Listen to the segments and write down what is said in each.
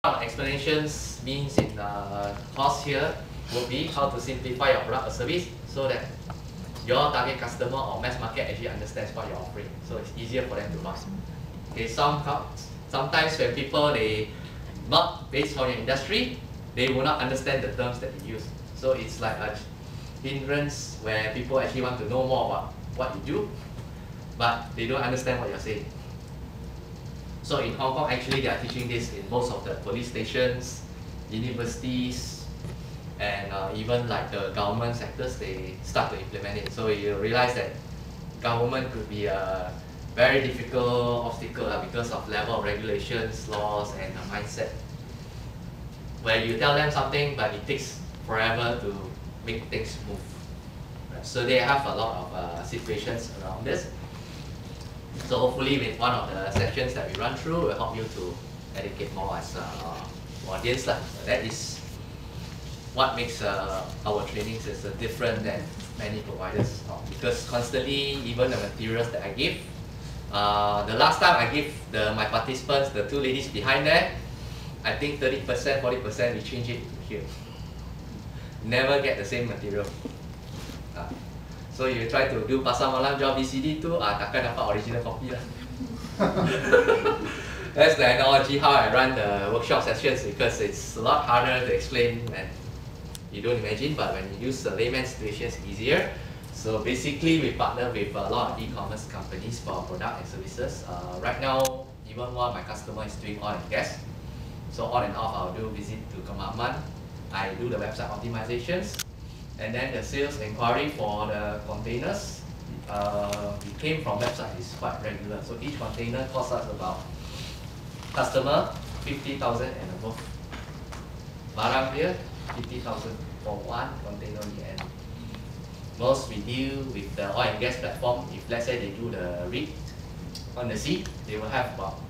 explanations means in course here would be how to simplify your product or service so that your target customer or mass market actually understands what you're offering. So it's easier for them to buy. Okay, sometimes when people they not based on your industry, they will not understand the terms that you use. So it's like a hindrance where people actually want to know more about what you do, but they don't understand what you're saying. So in Hong Kong, actually, they are teaching this in most of the police stations, universities, and even like the government sectors, they start to implement it. So you realize that government could be a very difficult obstacle because of level of regulations, laws, and mindset. Where you tell them something, but it takes forever to make things move. Right? So they have a lot of situations around this. So hopefully with one of the sessions that we run through will help you to educate more as audience. That is what makes our trainings is different than many providers, because constantly, even the materials that I give, the last time I give my participants, the two ladies behind there, I think 30%, 40% we change it to here. Never get the same material. So you try to do pasar malam jual VCD tu, takkan dapat original copy lah. That's the analogy how I run the workshop sessions, because it's a lot harder to explain and you don't imagine, but when you use the layman's situation, it's easier. So basically, we partner with a lot of e-commerce companies for product and services. Right now, even one of my customers is doing oil and gas. So on and off, I'll do visit to Kemaman. I do the website optimizations. And then the sales inquiry for the containers, it came from website, is quite regular. So each container costs us about customer 50,000 and above. Barang dia 50,000 for one container and most we deal with the oil and gas platform. If let's say they do the rig on the sea, they will have about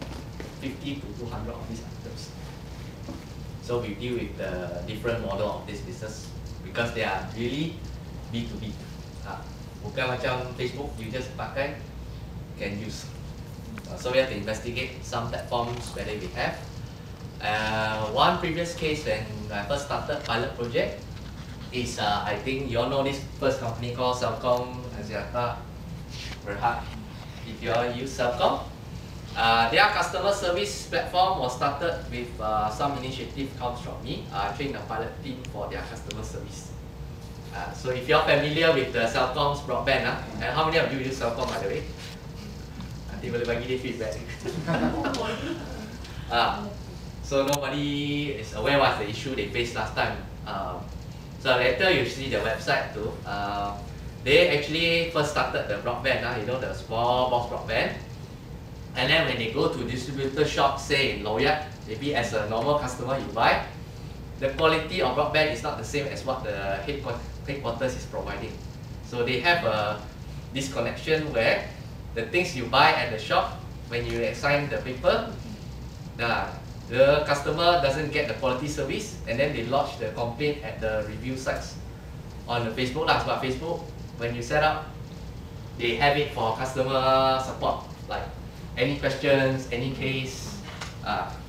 50 to 200 of these items. So we deal with the different model of this business, because they are really B2B. Bukan macam Facebook, you just pakai, can use. So we have to investigate some platforms whether we have. One previous case when I first started pilot project is, I think you all know this first company called Celcom Axiata Berhad. If you all use Celcom, their customer service platform was started with some initiative comes from me. I trained a pilot team for their customer service. So if you're familiar with the Celcom's broadband, and how many of you use Celcom by the way? Nanti boleh bagi dia feedback. So nobody is aware what's the issue they faced last time. So later you see the website too. They actually first started the broadband, you know, the small box broadband. And then when they go to distributor shop, say in Loyak, maybe as a normal customer you buy, the quality of broadband is not the same as what the headquarters is providing. So they have a disconnection where the things you buy at the shop, when you assign the paper, the customer doesn't get the quality service, and then they lodge the complaint at the review sites on the Facebook. But Facebook, when you set up, they have it for customer support, like any questions, any case,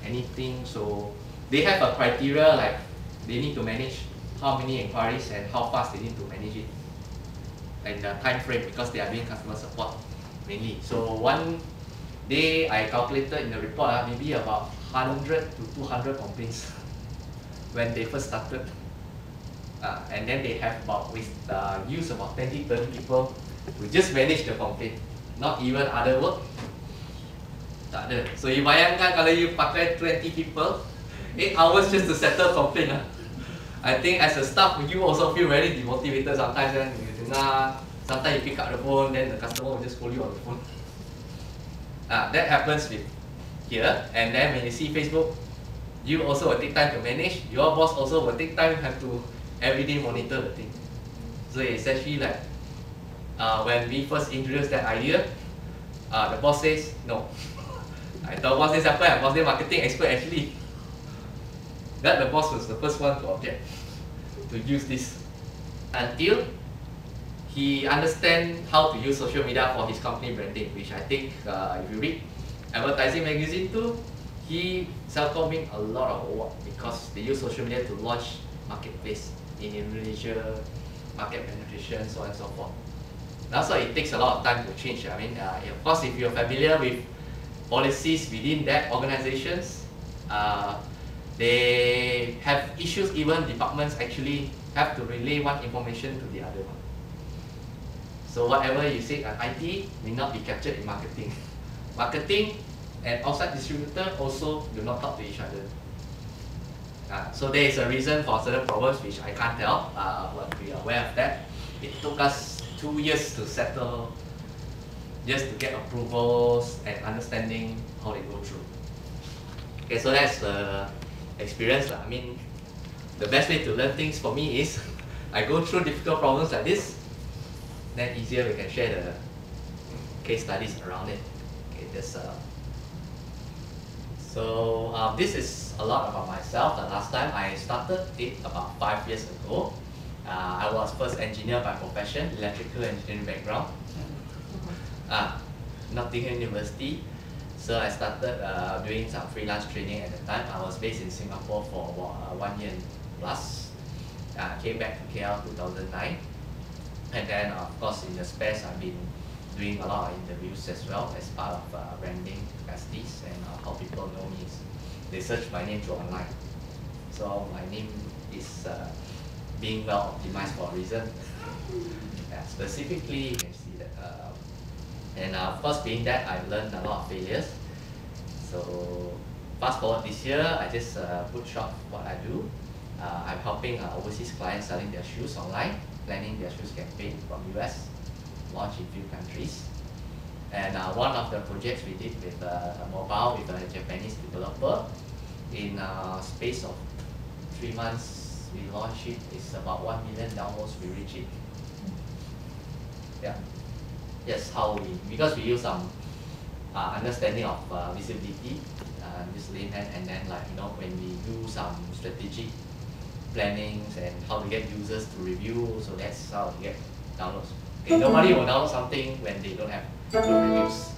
anything. So they have a criteria, like they need to manage how many inquiries and how fast they need to manage it, and the time frame, because they are doing customer support mainly. So one day I calculated in the report, maybe about 100 to 200 complaints when they first started. And then they have use about 20-30 people to just manage the complaint, not even other work. Tak ada. So you bayangkan kalau you pakai 20 people, 8 hours just to settle complaint. I think as a staff, you also feel very demotivated sometimes. You dengar, sometimes you pick up the phone, then the customer will just call you on the phone. That happens with here. And then when you see Facebook, you also will take time to manage. Your boss also will take time, have to everyday monitor the thing. So it's actually like, when we first introduced that idea, the boss says no. I told boss this happened, boss the marketing expert actually. That the boss was the first one to object to use this, until he understand how to use social media for his company branding, which I think if you read advertising magazine too, Celcom win a lot of award because they use social media to launch marketplace in Indonesia, market penetration, so on and so forth. And also, it takes a lot of time to change. I mean, of course, if you're familiar with policies within that organizations, they have issues. Even departments actually have to relay one information to the other one. So whatever you say on IT will not be captured in marketing. Marketing and outside distributor also do not talk to each other. So there is a reason for certain problems which I can't tell, but we are aware of that. It took us 2 years to settle, just to get approvals and understanding how they go through. Okay, so that's the experience. I mean, the best way to learn things for me is I go through difficult problems like this, then easier we can share the case studies around it. Okay, this this is a lot about myself. The last time I started it about 5 years ago. I was first engineer by profession, electrical engineering background, Nottingham University. So I started doing some freelance training at the time. I was based in Singapore for about 1 year plus. Came back to KL 2009. And then of course in the space I've been doing a lot of interviews as well as part of branding capacities, and how people know me is they search my name through online. So my name is being well optimized for a reason. Specifically, you can see that. And of course, being that, I've learned a lot of failures. So fast forward this year, I just put short what I do. I'm helping overseas clients selling their shoes online, planning their shoes campaign from US, launch in few countries. And one of the projects we did with a mobile with a Japanese developer, in space of 3 months, we launched it. It's about 1 million downloads, we reach it. Yeah. Yes, how we, because we use some understanding of visibility, this layman, and then when we do some strategic plannings and how to get users to review, so that's how we get downloads. Okay, nobody will download something when they don't have good reviews.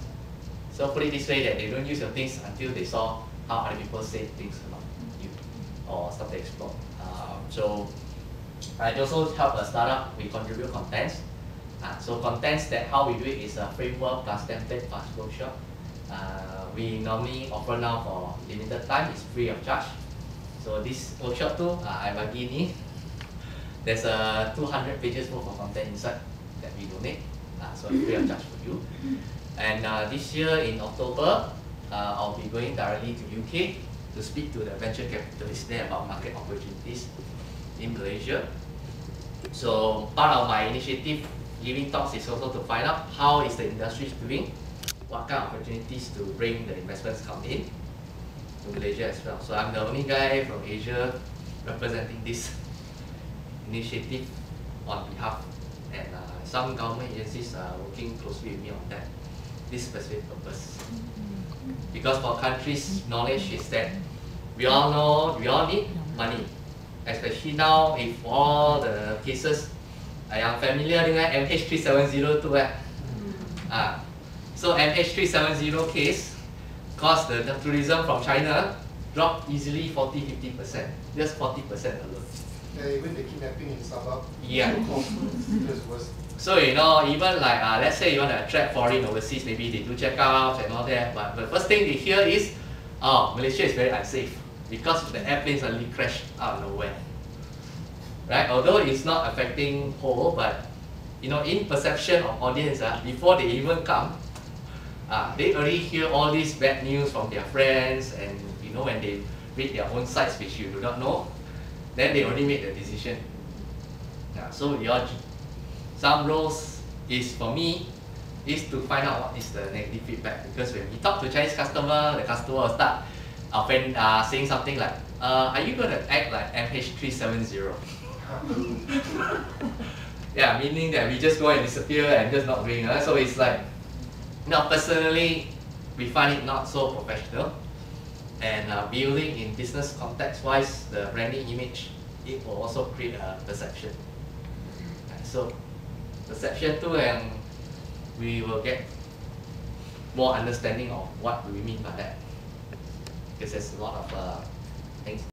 So put it this way, that they don't use your things until they saw how other people say things about you or start to explore. So I also help a startup, we contribute contents. So contents, that how we do it is a framework plus template plus workshop. We normally offer now for limited time, it's free of charge. So this workshop too, I bagi ni. There's 200 pages worth of content inside that we donate. So it's free of charge for you. And this year in October, I'll be going directly to UK to speak to the venture capitalists there about market opportunities in Malaysia. So part of my initiative giving talks is also to find out how is the industry doing, what kind of opportunities to bring the investments come in to Malaysia as well. So I'm the only guy from Asia representing this initiative on behalf, and some government agencies are working closely with me on that, this specific purpose. Because for countries, knowledge is that we all know, we all need money, especially now if all the cases yang familiar dengan MH370 tu kan. So MH370 case caused the tourism from China drop easily 40-50%, just 40% alone. Even the kidnapping in Sabah. Yeah. Was so even like let's say you want to attract foreign overseas, maybe they do check-outs and all that, but the first thing they hear is, oh, Malaysia is very unsafe because the airplanes suddenly crashed out of nowhere. Right? Although it's not affecting whole, but in perception of audience, before they even come, they already hear all these bad news from their friends, and when they read their own sites which you do not know, then they already made the decision. So some roles is for me is to find out what is the negative feedback, because when we talk to Chinese customer, the customer will start saying something like, are you going to act like MH370? Yeah, meaning that we just go and disappear and just not doing it. So it's like, personally, we find it not so professional. And building in business context wise, the branding image, it will also create a perception. So perception too, and we will get more understanding of what we mean by that. because there's a lot of things